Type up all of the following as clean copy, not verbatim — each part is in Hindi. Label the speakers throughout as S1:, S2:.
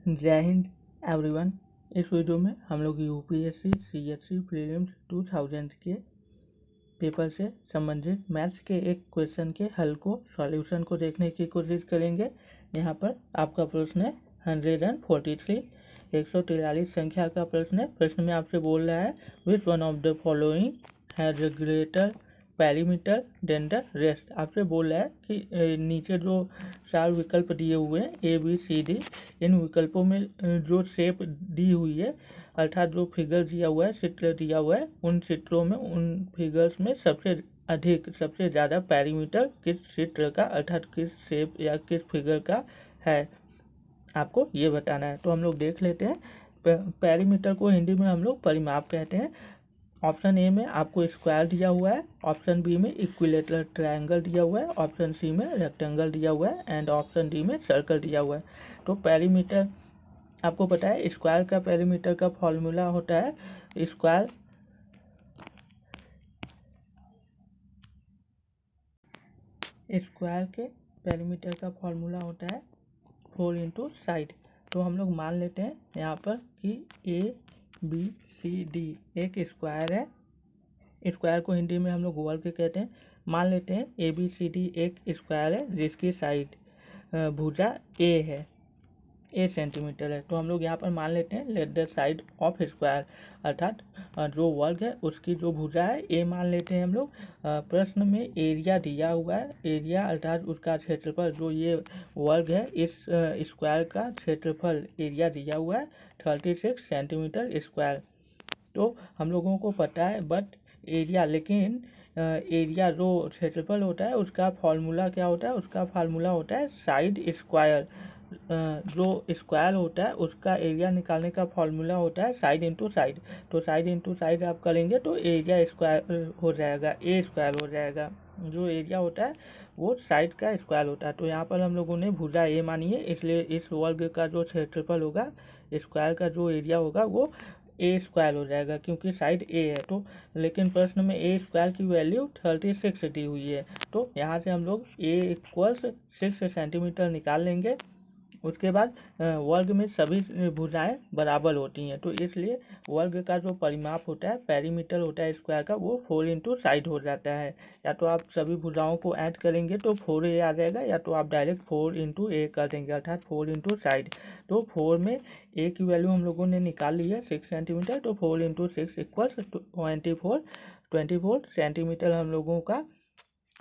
S1: जय हिंद एवरीवन। इस वीडियो में हम लोग यूपीएससी सीएससी प्रीलिम्स 2000 के पेपर से संबंधित मैथ्स के एक क्वेश्चन के हल को सॉल्यूशन को देखने की कोशिश करेंगे। यहाँ पर आपका प्रश्न है 143 143 संख्या का प्रश्न है। प्रश्न में आपसे बोल रहा है which one of the following has a greater perimeter than the rest. आपसे बोल रहा है कि नीचे जो 4 विकल्प दिए हुए हैं ए बी सी डी, इन विकल्पों में जो शेप दी हुई है अर्थात जो फिगर दिया हुआ है, चित्र दिया हुआ है, उन चित्रों में उन फिगर्स में सबसे ज़्यादा पैरीमीटर किस चित्र का अर्थात किस शेप या किस फिगर का है, आपको ये बताना है। तो हम लोग देख लेते हैं। पैरीमीटर को हिंदी में हम लोग परिमाप कहते हैं। ऑप्शन ए में आपको स्क्वायर दिया हुआ है, ऑप्शन बी में इक्विलेटरल ट्रायंगल दिया हुआ है, ऑप्शन सी में रेक्टेंगल दिया हुआ है एंड ऑप्शन डी में सर्कल दिया हुआ है। तो पैरीमीटर आपको पता है स्क्वायर का पैरीमीटर का फॉर्मूला होता है स्क्वायर के पैरीमीटर का फॉर्मूला होता है 4 इंटू साइड। तो हम लोग मान लेते हैं यहाँ पर कि ए बी सी डी एक स्क्वायर है। स्क्वायर को हिंदी में हम लोग वर्ग कहते हैं। मान लेते हैं ए बी सी डी एक स्क्वायर है जिसकी साइड भुजा ए है, ए सेंटीमीटर है। तो हम लोग यहाँ पर मान लेते हैं let the side of square अर्थात जो वर्ग है उसकी जो भुजा है ए मान लेते हैं हम लोग। प्रश्न में एरिया दिया हुआ है, एरिया अर्थात उसका क्षेत्रफल, जो ये वर्ग है इस स्क्वायर का क्षेत्रफल एरिया दिया हुआ है 36 सेंटीमीटर स्क्वायर। तो हम लोगों को पता है बट एरिया, लेकिन एरिया जो क्षेत्रफल होता है उसका फार्मूला क्या होता है, उसका फार्मूला होता है साइड स्क्वायर। जो स्क्वायर होता है उसका एरिया निकालने का फॉर्मूला होता है साइड इंटू साइड। तो साइड इंटू साइड आप करेंगे तो एरिया स्क्वायर हो जाएगा, ए स्क्वायर हो जाएगा। जो एरिया होता है वो साइड का स्क्वायर होता है। तो यहाँ पर हम लोगों ने भुजा ए मानी है, इसलिए इस वर्ग का जो क्षेत्रफल होगा, स्क्वायर का जो एरिया होगा वो ए स्क्वायर हो जाएगा क्योंकि साइड ए है। तो लेकिन प्रश्न में ए स्क्वायर की वैल्यू 36 दी हुई है। तो यहाँ से हम लोग ए इक्वल्स 6 सेंटीमीटर निकाल लेंगे। उसके बाद वर्ग में सभी भुजाएं बराबर होती हैं, तो इसलिए वर्ग का जो परिमाप होता है, पैरीमीटर होता है स्क्वायर का, वो 4 इंटू साइड हो जाता है। या तो आप सभी भुजाओं को ऐड करेंगे तो 4a आ जाएगा, या तो आप डायरेक्ट 4 इंटू ए कर देंगे अर्थात 4 इंटू साइड। तो 4 में ए की वैल्यू हम लोगों ने निकाल ली है 6 सेंटीमीटर, तो 4 इंटू 6 इक्वल्स 24 सेंटीमीटर हम लोगों का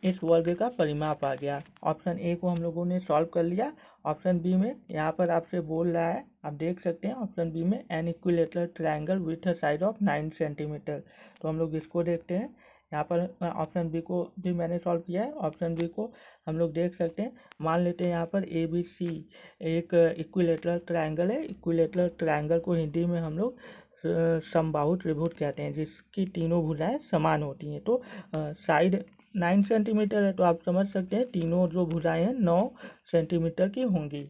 S1: इस वर्ग का परिमाप आ गया। ऑप्शन ए को हम लोगों ने सॉल्व कर लिया। ऑप्शन बी में यहाँ पर आपसे बोल रहा है, आप देख सकते हैं ऑप्शन बी में an equilateral triangle with a side of 9 centimetre. तो हम लोग इसको देखते हैं। यहाँ पर ऑप्शन बी को भी मैंने सॉल्व किया है। ऑप्शन बी को हम लोग देख सकते हैं। मान लेते हैं यहाँ पर ए बी सी एक इक्विलेटरल ट्रायंगल है। इक्विलेटरल ट्रायंगल को हिंदी में हम लोग समबाहु त्रिभुज कहते हैं जिसकी तीनों भुजाएं समान होती हैं। तो साइड 9 सेंटीमीटर है, तो आप समझ सकते हैं तीनों जो भुजाएं हैं 9 सेंटीमीटर की होंगी।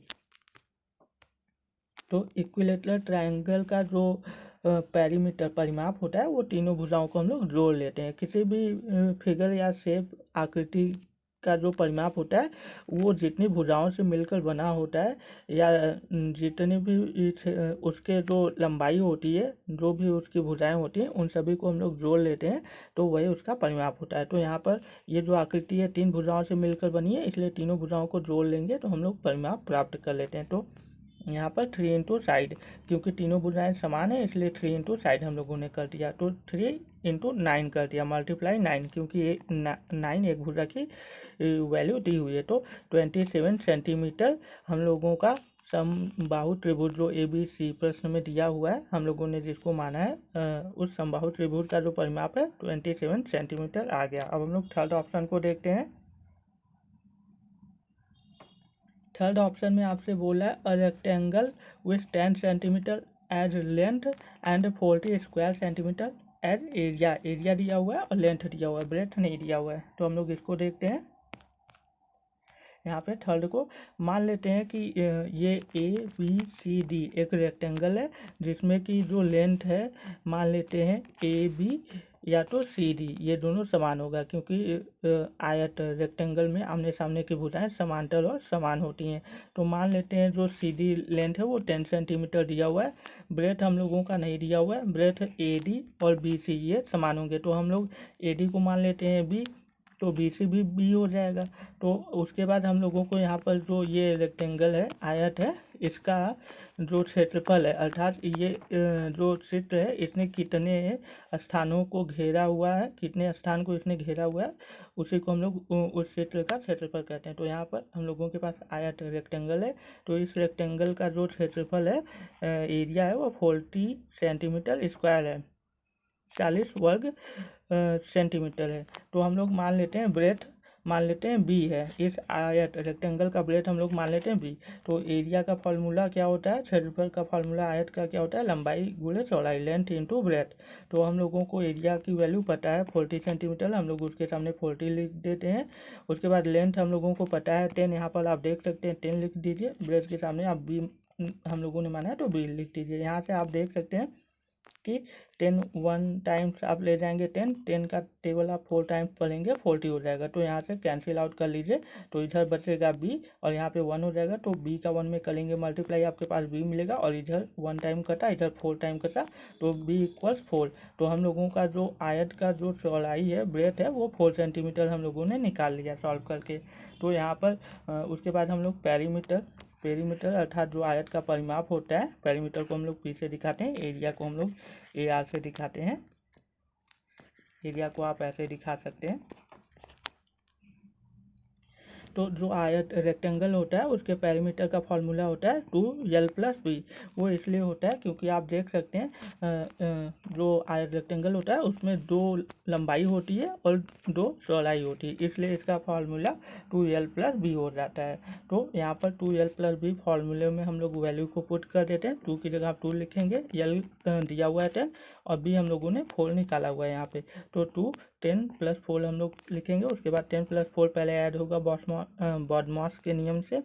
S1: तो इक्विलेटरल ट्रायंगल का जो पैरीमीटर परिमाप होता है वो तीनों भुजाओं को हम लोग जोड़ लेते हैं। किसी भी फिगर या शेप आकृति का जो परिमाप होता है वो जितनी भुजाओं से मिलकर बना होता है या जितनी भी उसके जो लंबाई होती है, जो भी उसकी भुजाएं होती हैं, उन सभी को हम लोग जोड़ लेते हैं तो वही उसका परिमाप होता है। तो यहाँ पर ये जो आकृति है 3 भुजाओं से मिलकर बनी है, इसलिए तीनों भुजाओं को जोड़ लेंगे तो हम लोग परिमाप प्राप्त कर लेते हैं। तो यहाँ पर 3 इंटू साइड, क्योंकि तीनों भुजाएं समान है इसलिए 3 इंटू साइड हम लोगों ने कर दिया। तो 3 इंटू 9 कर दिया, मल्टीप्लाई 9, क्योंकि 9 एक भुजा की वैल्यू दी हुई है। तो 27 सेंटीमीटर हम लोगों का समबाहु त्रिभुज जो ए बी सी प्रश्न में दिया हुआ है, हम लोगों ने जिसको माना है उस समबाहु त्रिभुज का जो परिमाप है 27 सेंटीमीटर आ गया। अब हम लोग थर्ड ऑप्शन को देखते हैं। थर्ड ऑप्शन में आपसे बोला है a rectangle with 10 centimetre as length and 40 square centimetre as area. Area दिया हुआ है और लेंथ दिया हुआ है, ब्रेथ नहीं दिया हुआ है। तो हम लोग इसको देखते हैं। यहाँ पे थर्ड को मान लेते हैं कि ये ए बी सी डी एक रेक्टेंगल है जिसमें कि जो लेंथ है मान लेते हैं ए बी या तो सी डी, ये दोनों समान होगा क्योंकि आयत रेक्टेंगल में आमने सामने की भुजाएं समांतर और समान होती हैं। तो मान लेते हैं जो सी डी लेंथ है वो 10 सेंटीमीटर दिया हुआ है, ब्रेथ हम लोगों का नहीं दिया हुआ है, ब्रेथ ए डी और बी सी ये समान होंगे। तो हम लोग ए डी को मान लेते हैं बी, तो बी सी भी बी हो जाएगा। तो उसके बाद हम लोगों को यहाँ पर जो ये रेक्टेंगल है, आयत है, इसका जो क्षेत्रफल है, अर्थात ये जो चित्र है इसने कितने स्थानों को घेरा हुआ है, कितने स्थान को इसने घेरा हुआ है, उसी को हम लोग उस क्षेत्र का क्षेत्रफल कहते हैं। तो यहाँ पर हम लोगों के पास आयत रेक्टेंगल है, तो इस रेक्टेंगल का जो क्षेत्रफल है, एरिया है, वो 40 सेंटीमीटर स्क्वायर है, 40 वर्ग सेंटीमीटर है। तो हम लोग मान लेते हैं ब्रेथ मान लेते हैं बी है, इस आयत रेक्टेंगल का ब्रेथ हम लोग मान लेते हैं बी। तो एरिया का फॉर्मूला क्या होता है, क्षेत्रफल का फॉर्मूला आयत का क्या होता है, लंबाई गुणे चौड़ाई, लेंथ इंटू ब्रेथ। तो हम लोगों को एरिया की वैल्यू पता है 40 सेंटीमीटर, हम लोग उसके सामने 40 लिख देते हैं। उसके बाद लेंथ हम लोगों को पता है 10, यहाँ पर आप देख सकते हैं 10 लिख दीजिए, ब्रेथ के सामने आप बी हम लोगों ने माना है तो बी लिख दीजिए। यहाँ से आप देख सकते हैं कि 10 1 टाइम्स आप ले जाएंगे 10 का टेबल आप 4 टाइम्स पढ़ेंगे 40 हो जाएगा। तो यहाँ से कैंसिल आउट कर लीजिए, तो इधर बचेगा बी और यहाँ पे 1 हो जाएगा। तो बी का 1 में करेंगे मल्टीप्लाई, आपके पास बी मिलेगा, और इधर 1 टाइम कटा, इधर 4 टाइम कटा, तो बी इक्वल्स 4। तो हम लोगों का जो आयत का जो चौड़ाई है, ब्रेथ है, वो 4 सेंटीमीटर हम लोगों ने निकाल लिया सॉल्व करके। तो यहाँ पर उसके बाद हम लोग पेरीमीटर अर्थात जो आयत का परिमाप होता है, पेरीमीटर को हम लोग पी से दिखाते हैं, एरिया को हम लोग ए आर से दिखाते हैं। एरिया को आप ऐसे दिखा सकते हैं। तो जो आयत रेक्टेंगल होता है उसके पेरीमीटर का फॉर्मूला होता है 2l प्लस बी। वो इसलिए होता है क्योंकि आप देख सकते हैं जो आयत रेक्टेंगल होता है उसमें 2 लंबाई होती है और 2 चौड़ाई होती है, इसलिए इसका फॉर्मूला 2l प्लस बी हो जाता है। तो यहाँ पर 2l प्लस बी फॉर्मूले में हम लोग वैल्यू को पुट कर देते हैं। 2 की जगह आप 2 लिखेंगे, l दिया हुआ है 10 और बी हम लोगों ने 4 निकाला हुआ है यहाँ पे। तो 2 10 प्लस 4 हम लोग लिखेंगे। उसके बाद 10 प्लस 4 पहले ऐड होगा बॉडमॉस के नियम से,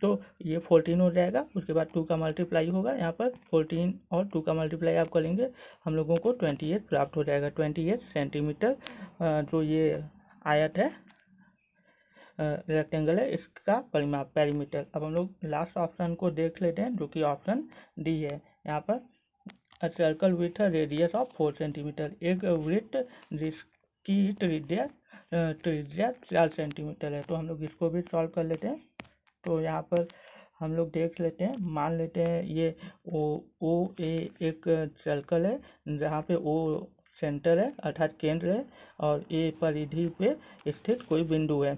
S1: तो ये 14 हो जाएगा। उसके बाद 2 का मल्टीप्लाई होगा, यहाँ पर 14 और 2 का मल्टीप्लाई आप करेंगे, हम लोगों को 28 प्राप्त हो जाएगा। 28 सेंटीमीटर जो ये आयत है रेक्टेंगल है, इसका परिमाप पेरीमीटर। अब हम लोग लास्ट ऑप्शन को देख लेते हैं जो कि ऑप्शन डी है। यहाँ पर circle with radius of 4 centimetre, एक वृत्त जिसकी त्रिज्या 4 सेंटीमीटर है। तो हम लोग इसको भी सॉल्व कर लेते हैं। तो यहाँ पर हम लोग देख लेते हैं, मान लेते हैं ये ओ ए एक सर्कल है जहाँ पे ओ सेंटर है अर्थात केंद्र है और ए परिधि पे स्थित कोई बिंदु है।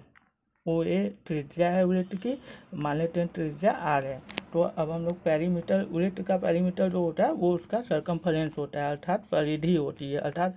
S1: ओ ए त्रिज्या है वृत्त की, मान लेते हैं त्रिज्या आर है। तो अब हम लोग पेरीमीटर, वृत्त का पेरीमीटर जो होता है वो उसका सरकमफरेंस होता है अर्थात परिधि होती है। अर्थात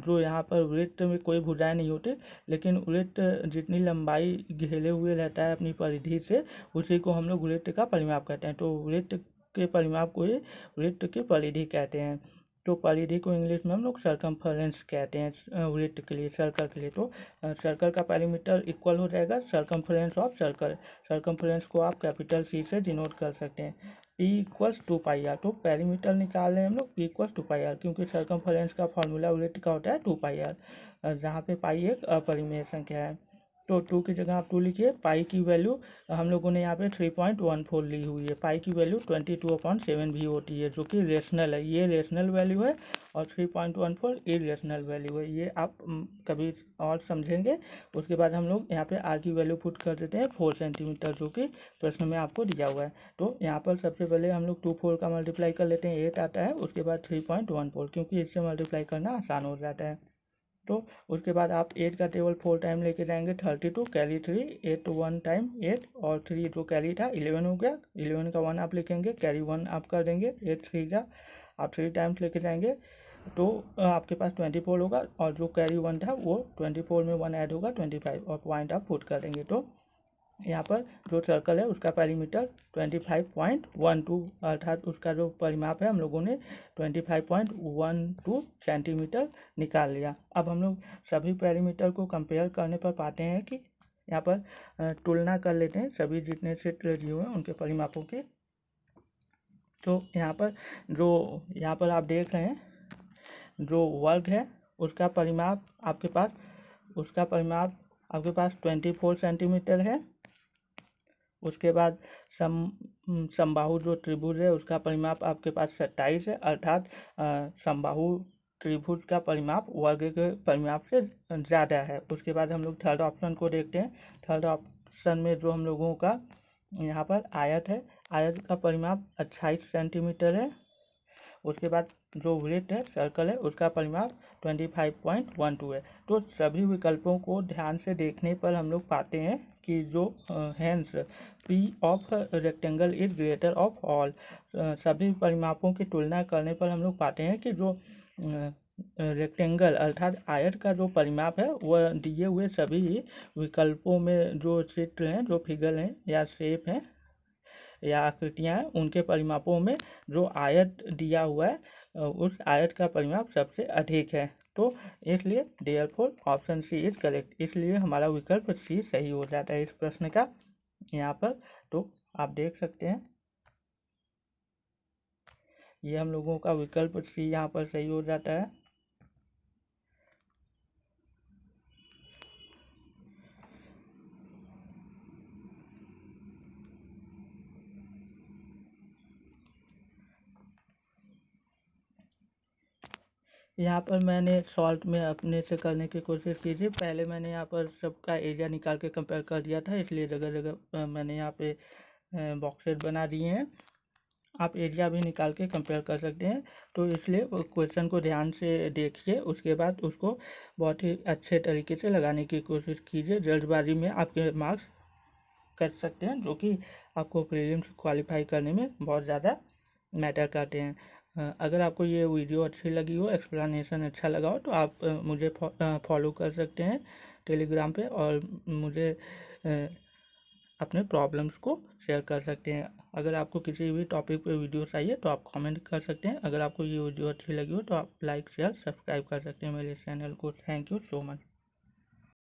S1: जो यहाँ पर वृत्त में कोई भुजाएं नहीं होती, लेकिन वृत्त जितनी लंबाई घेरे हुए रहता है अपनी परिधि से, उसी को हम लोग वृत्त का परिमाप कहते हैं। तो वृत्त के परिमाप को ही वृत्त की परिधि कहते हैं। तो परिधि को इंग्लिश में हम लोग सरकमफरेंस कहते हैं वृत्त के लिए, सर्कल के लिए। तो सर्कल का पेरीमीटर इक्वल हो जाएगा सरकमफरेंस ऑफ सर्कल। सरकमफरेंस को आप कैपिटल सी से डिनोट कर सकते हैं, P इक्वल्स 2πr। तो पेरीमीटर निकाल रहे हैं हम लोग P इक्वल्स 2πr, क्योंकि सरकमफरेंस का फॉर्मूला वृत्त का होता है 2πr, जहाँ पे पाई एक अपरिमेय संख्या है। तो 2 की जगह आप 2 लिखिए। पाई की वैल्यू हम लोगों ने यहाँ पे 3.14 ली हुई है। पाई की वैल्यू 22/7 भी होती है जो कि रेशनल है, ये रेशनल वैल्यू है और 3.14 इरेशनल वैल्यू है, ये आप कभी और समझेंगे। उसके बाद हम लोग यहाँ पे आर की वैल्यू पुट कर देते हैं 4 सेंटीमीटर जो कि प्रश्न में आपको दिया हुआ है। तो यहाँ पर सबसे पहले हम लोग 2 4 का मल्टीप्लाई कर लेते हैं, 8 आता है। उसके बाद 3.14, क्योंकि इससे मल्टीप्लाई करना आसान हो जाता है। तो उसके बाद आप 8 का टेबल 4 टाइम लेके जाएंगे, 32 कैरी 3, 8 1 टाइम 8 और 3 जो कैरी था 11 हो गया। 11 का 1 आप लिखेंगे, कैरी 1 आप कर देंगे, 8 3 का आप 3 टाइम्स लेके जाएंगे, तो आपके पास 24 होगा और जो कैरी 1 था वो 24 में 1 ऐड होगा 25 और पॉइंट आप पुट कर देंगे। तो यहाँ पर जो सर्कल है उसका पेरीमीटर 25.12 अर्थात उसका जो परिमाप है हम लोगों ने 25.12 सेंटीमीटर निकाल लिया। अब हम लोग सभी पेरीमीटर को कंपेयर करने पर पाते हैं कि यहाँ पर तुलना कर लेते हैं सभी जितने क्षेत्र दिए हुए हैं उनके परिमापों की। तो यहाँ पर आप देख रहे हैं जो वर्ग है उसका परिमाप आपके पास 24 सेंटीमीटर है। उसके बाद समबाहु जो त्रिभुज है उसका परिमाप आपके पास 27 है, अर्थात समबाहु त्रिभुज का परिमाप वर्ग के परिमाप से ज़्यादा है। उसके बाद हम लोग थर्ड ऑप्शन को देखते हैं। थर्ड ऑप्शन में जो हम लोगों का यहाँ पर आयत है, आयत का परिमाप 28 सेंटीमीटर है। उसके बाद जो वृत्त है, सर्कल है, उसका परिमाप 25.12 है। तो सभी विकल्पों को ध्यान से देखने पर हम लोग पाते हैं कि जो hence P of rectangle is greater of all, सभी परिमापों की तुलना करने पर हम लोग पाते हैं कि जो रेक्टेंगल अर्थात आयत का जो परिमाप है वह दिए हुए सभी विकल्पों में जो चित्र हैं, जो फिगर हैं या शेप हैं या आकृतियाँ हैं, उनके परिमापों में जो आयत दिया हुआ है उस आयत का परिमाप सबसे अधिक है। तो इसलिए therefore option C is correct, इसलिए हमारा विकल्प सी सही हो जाता है इस प्रश्न का यहाँ पर। तो आप देख सकते हैं ये हम लोगों का विकल्प सी यहाँ पर सही हो जाता है। यहाँ पर मैंने सॉल्व में अपने से करने की कोशिश की थी। पहले मैंने यहाँ पर सबका एरिया निकाल के कंपेयर कर दिया था, इसलिए जगह जगह मैंने यहाँ पे बॉक्सेस बना दिए हैं। आप एरिया भी निकाल के कंपेयर कर सकते हैं। तो इसलिए क्वेश्चन को ध्यान से देखिए, उसके बाद उसको बहुत ही अच्छे तरीके से लगाने की कोशिश कीजिए। जल्दबाजी में आपके मार्क्स कट सकते हैं, जो कि आपको प्रीलिम्स क्वालिफाई करने में बहुत ज़्यादा मैटर करते हैं। अगर आपको ये वीडियो अच्छी लगी हो, एक्सप्लेनेशन अच्छा लगा हो, तो आप मुझे फॉलो कर सकते हैं टेलीग्राम पे और मुझे अपने प्रॉब्लम्स को शेयर कर सकते हैं। अगर आपको किसी भी टॉपिक पे वीडियो चाहिए तो आप कमेंट कर सकते हैं। अगर आपको ये वीडियो अच्छी लगी हो तो आप लाइक शेयर सब्सक्राइब कर सकते हैं मेरे चैनल को। Thank you so much.